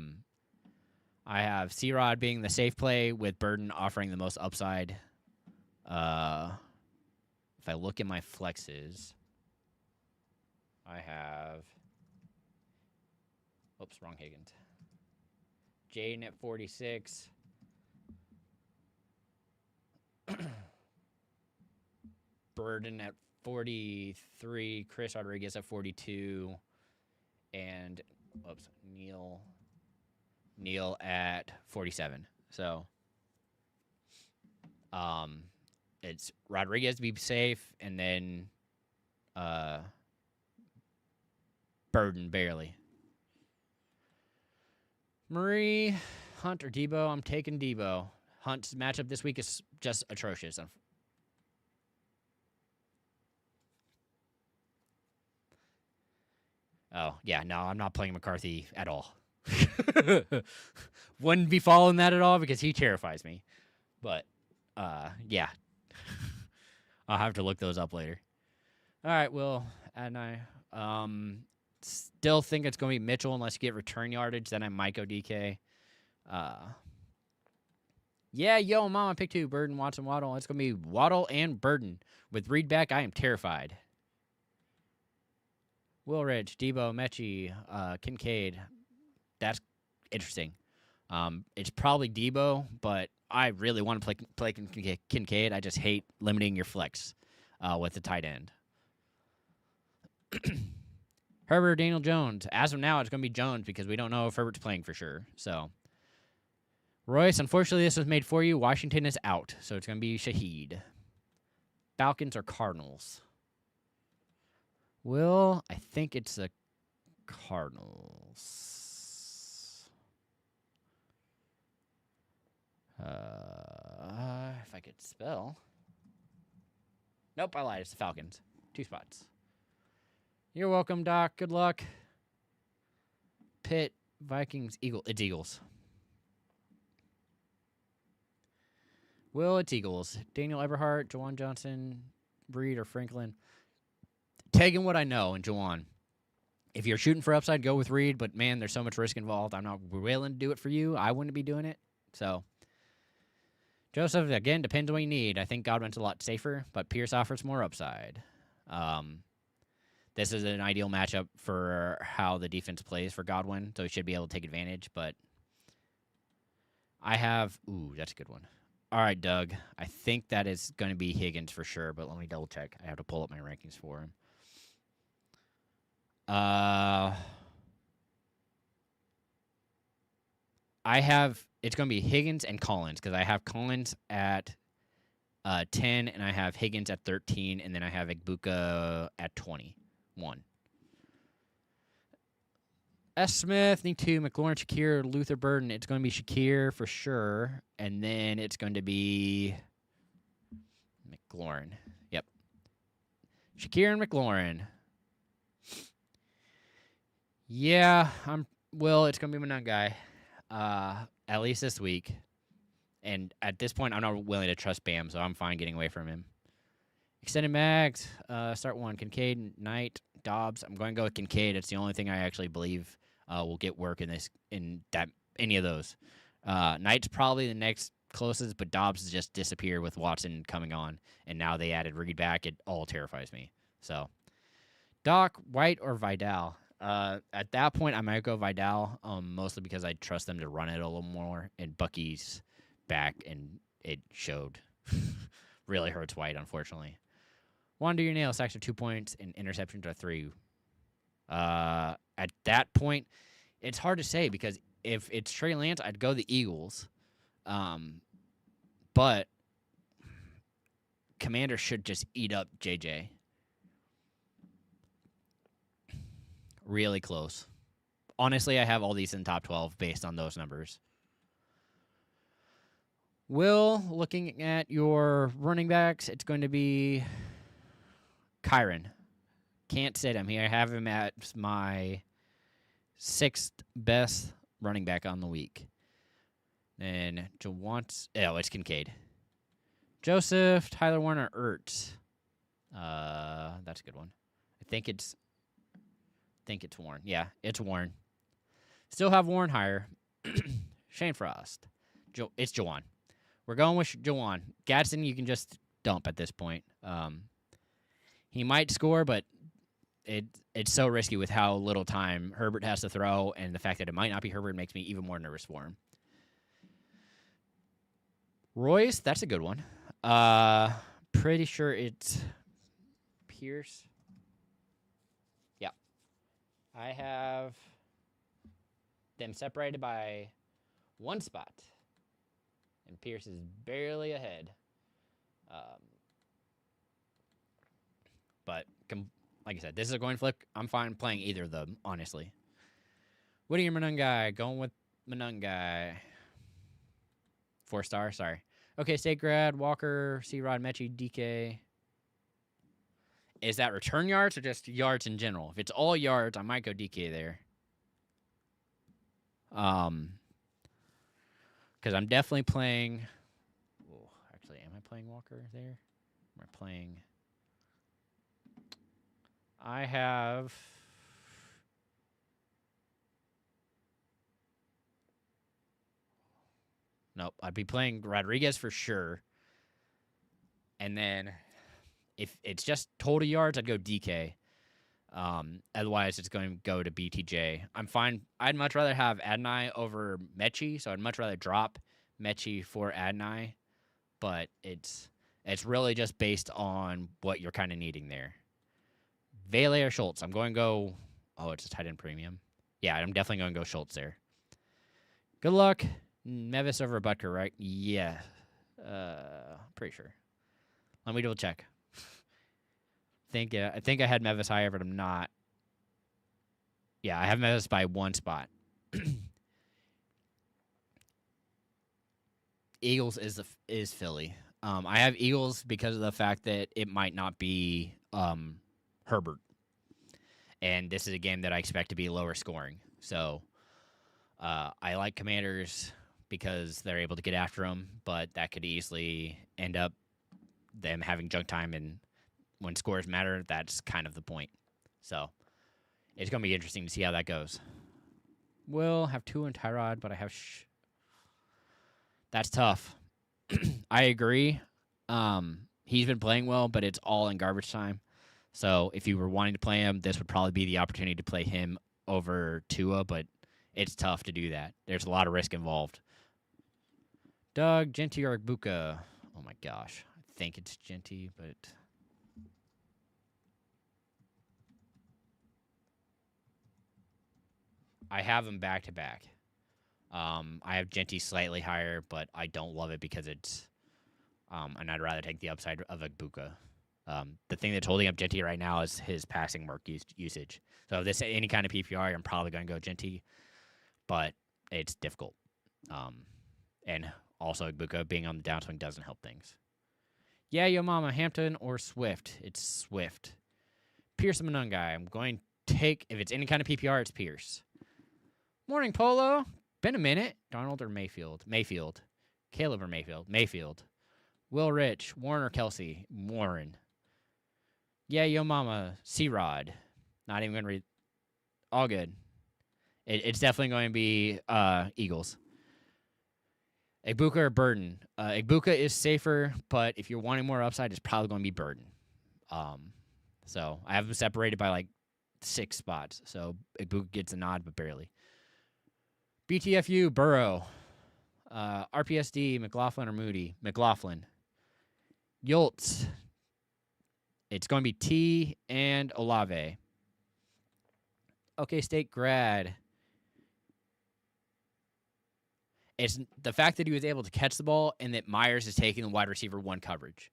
A: have C-Rod being the safe play with Burden offering the most upside. If I look at my flexes, I have... Oops, wrong Higgins. Jaden at 46. Burden at 43. Chris Rodriguez at 42. And, Neal at 47. So, it's Rodriguez to be safe, and then Burden barely. Marie, Hunt, or Debo? I'm taking Debo. Hunt's matchup this week is just atrocious. Oh, yeah, no, I'm not playing McCarthy at all. Wouldn't be following that at all because he terrifies me. But, yeah. I'll have to look those up later. All right, Will and I still think it's going to be Mitchell unless you get return yardage. Then I might go DK. Yeah, yo, Mama, pick 2. Burden, Watson, Waddle. It's going to be Waddle and Burden. With Reed back, I am terrified. Will Rich, Debo, Mechie, Kincaid. That's interesting. It's probably Debo, but I really want to play Kincaid. I just hate limiting your flex with the tight end. Herbert, Daniel Jones. As of now, it's going to be Jones because we don't know if Herbert's playing for sure. So, Royce, unfortunately, this was made for you. Washington is out, so it's going to be Shaheed. Falcons or Cardinals? Will, I think it's the Cardinals. If I could spell. Nope, I lied. It's the Falcons. 2 spots. You're welcome, Doc. Good luck. Pitt, Vikings, Eagles. It's Eagles. Will, it's Eagles. Daniel Eberhardt, Jawan Johnson, Breed, or Franklin. Taking what I know, and Jawan. If you're shooting for upside, go with Reed, but man, there's so much risk involved. I'm not willing to do it for you. I wouldn't be doing it. So, Joseph, again, depends on what you need. I think Godwin's a lot safer, but Pierce offers more upside. This is an ideal matchup for how the defense plays for Godwin, so he should be able to take advantage, but I have. Ooh, that's a good one. All right, Doug. I think that is going to be Higgins for sure, but let me double check. I have to pull up my rankings for him. I have. It's going to be Higgins and Collins because I have Collins at 10, and I have Higgins at 13, and then I have Igbuka at 21. S. Smith, need 2. McLaurin, Shakir, Luther Burden. It's going to be Shakir for sure, and then it's going to be McLaurin. Yep. Shakir and McLaurin. Yeah, it's going to be my nut guy, at least this week. And at this point, I'm not willing to trust Bam, so I'm fine getting away from him. Extended mags, start 1. Kincaid, Knight, Dobbs. I'm going to go with Kincaid. It's the only thing I actually believe will get work in any of those. Knight's probably the next closest, but Dobbs has just disappeared with Watson coming on, and now they added Reed back. It all terrifies me. So, Doc, White, or Vidal? At that point, I might go Vidal, mostly because I trust them to run it a little more, and Bucky's back, and it showed. Really hurts White, unfortunately. Wander your nail, sacks are 2 points, and interceptions are 3. At that point, it's hard to say because if it's Trey Lance, I'd go the Eagles. But Commander should just eat up JJ. Really close. Honestly, I have all these in top 12 based on those numbers. Will, looking at your running backs, it's going to be Kyron. Can't sit him here. I have him at my 6th best running back on the week. Then it's Kincaid. Joseph, Tyler Warner, Ertz. That's a good one. I think it's Warren. Yeah, it's Warren. Still have Warren higher. Shane Frost. It's Jawan. We're going with Jawan. Gadsden, you can just dump at this point. He might score, but it's so risky with how little time Herbert has to throw, and the fact that it might not be Herbert makes me even more nervous for him. Royce, that's a good one. Pretty sure it's Pierce. Yeah. I have them separated by 1 spot. And Pierce is barely ahead. But like I said, this is a coin flip. I'm fine playing either of them, honestly. Whittier Monungai. Going with Monungai. 4-star, sorry. Okay, State Grad, Walker, C-Rod, Mechie, DK. Is that return yards or just yards in general? If it's all yards, I might go DK there. Because I'm definitely playing... actually, am I playing Walker there? Am I playing... I have... Nope, I'd be playing Rodriguez for sure. And then if it's just total yards, I'd go DK. Otherwise, it's going to go to BTJ. I'm fine. I'd much rather have Adonai over Mechie, so I'd much rather drop Mechie for Adonai. But it's really just based on what you're kind of needing there. Vele or Schultz? I'm going to go... Oh, it's a tight end premium. Yeah, I'm definitely going to go Schultz there. Good luck. Mevis over Butker, right? Yeah. Pretty sure. Let me double check. I think I had Mevis higher, but I'm not. Yeah, I have Mevis by 1 spot. Eagles is Philly. I have Eagles because of the fact that it might not be Herbert. And this is a game that I expect to be lower scoring. So I like Commanders because they're able to get after them, but that could easily end up them having junk time, and when scores matter, that's kind of the point. So it's going to be interesting to see how that goes. We'll have 2 in Tyrod, but I have... That's tough. I agree. He's been playing well, but it's all in garbage time. So if you were wanting to play him, this would probably be the opportunity to play him over Tua, but it's tough to do that. There's a lot of risk involved. Doug, Genty, or Ibuka? Oh my gosh. I think it's Genty, but I have them back to back. I have Genty slightly higher, but I don't love it because it's and I'd rather take the upside of Ibuka. The thing that's holding up Genty right now is his passing mark usage. So if this any kind of PPR, I'm probably going to go Genty, but it's difficult. And also Ibuka being on the downswing doesn't help things. Yeah, yo mama, Hampton or Swift? It's Swift. Pierce Manungai. I'm going to take, if it's any kind of PPR, it's Pierce. Morning, Polo. Been a minute. Darnold or Mayfield? Mayfield. Caleb or Mayfield? Mayfield. Will Rich. Warren or Kelsey? Warren. Yeah, yo mama. C-Rod. Not even going to read. All good. It's definitely going to be Eagles. Ibuka or Burden? Ibuka is safer, but if you're wanting more upside, it's probably going to be Burden. So I have them separated by like 6 spots. So Ibuka gets a nod, but barely. BTFU, Burrow. RPSD, McLaughlin or Moody? McLaughlin. Yoltz. It's going to be T and Olave. Okay, State grad. It's the fact that he was able to catch the ball and that Myers is taking the wide receiver 1 coverage.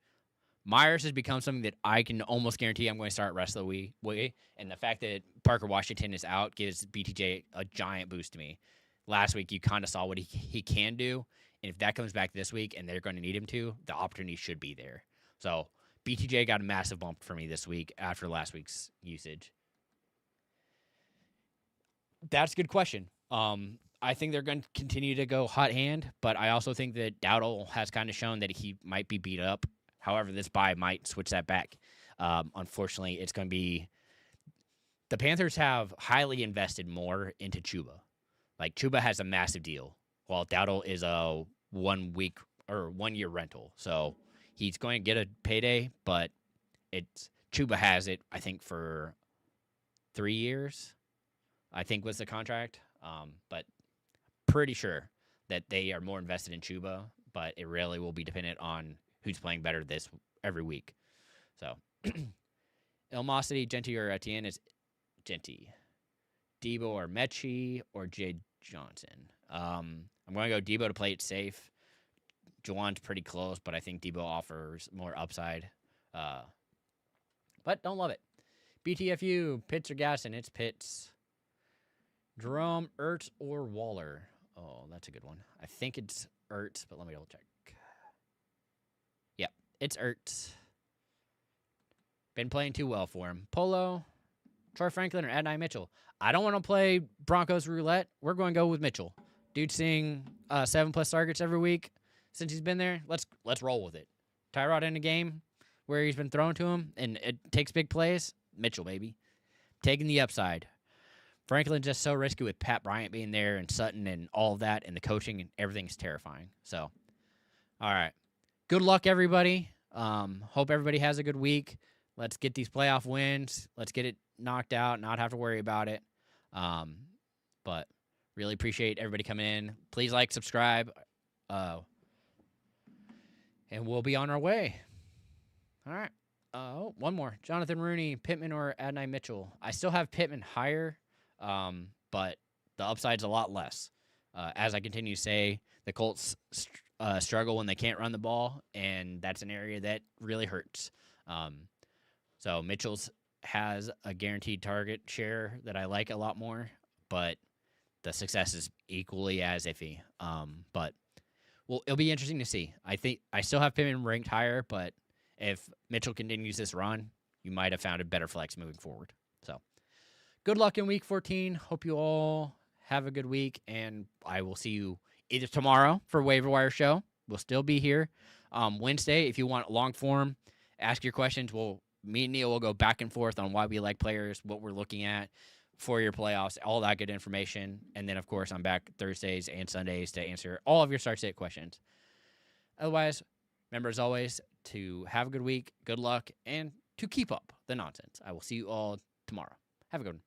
A: Myers has become something that I can almost guarantee I'm going to start rest of the way. And the fact that Parker Washington is out gives BTJ a giant boost to me. Last week, you kind of saw what he can do. And if that comes back this week and they're going to need him to, the opportunity should be there. So BTJ got a massive bump for me this week after last week's usage. That's a good question. I think they're going to continue to go hot hand, but I also think that Dowdle has kind of shown that he might be beat up. However, this bye might switch that back. Unfortunately, it's going to be the Panthers have highly invested more into Chuba. Like Chuba has a massive deal, while Dowdle is a 1 week or 1 year rental. So he's going to get a payday, but Chuba has it, I think, for 3 years, I think was the contract. But pretty sure that they are more invested in Chuba, but it really will be dependent on who's playing better every week. So, Elmosity, Genty, or Etienne is Genty. Debo or Mechie or Jay Johnson. I'm going to go Debo to play it safe. Juwan's pretty close, but I think Debo offers more upside. But don't love it. BTFU, Pitts or Gasson? It's Pitts. Jerome, Ertz, or Waller? Oh, that's a good one. I think it's Ertz, but let me double check. Yep, it's Ertz. Been playing too well for him. Polo, Troy Franklin, or Adonai Mitchell? I don't want to play Broncos roulette. We're going to go with Mitchell. Dude's seeing 7+ targets every week since he's been there. Let's roll with it. Tyrod in a game where he's been thrown to him and it takes big plays. Mitchell, baby. Taking the upside. Franklin's just so risky with Pat Bryant being there and Sutton and all of that and the coaching and everything's terrifying. So, all right. Good luck, everybody. Hope everybody has a good week. Let's get these playoff wins. Let's get it knocked out, not have to worry about it. But really appreciate everybody coming in. Please like, subscribe, and we'll be on our way. All right. One more. Jonathan Rooney, Pittman, or Adonai Mitchell? I still have Pittman higher. But the upside's a lot less. As I continue to say, the Colts struggle when they can't run the ball, and that's an area that really hurts. So Mitchell's has a guaranteed target share that I like a lot more, but the success is equally as iffy. But it'll be interesting to see. I think I still have Pittman ranked higher, but if Mitchell continues this run, you might have found a better flex moving forward. So good luck in Week 14. Hope you all have a good week, and I will see you either tomorrow for Waiver Wire Show. We'll still be here. Wednesday, if you want long form, ask your questions. Me and Neil will go back and forth on why we like players, what we're looking at for your playoffs, all that good information. And then, of course, I'm back Thursdays and Sundays to answer all of your start-sit questions. Otherwise, remember, as always, to have a good week, good luck, and to keep up the nonsense. I will see you all tomorrow. Have a good one.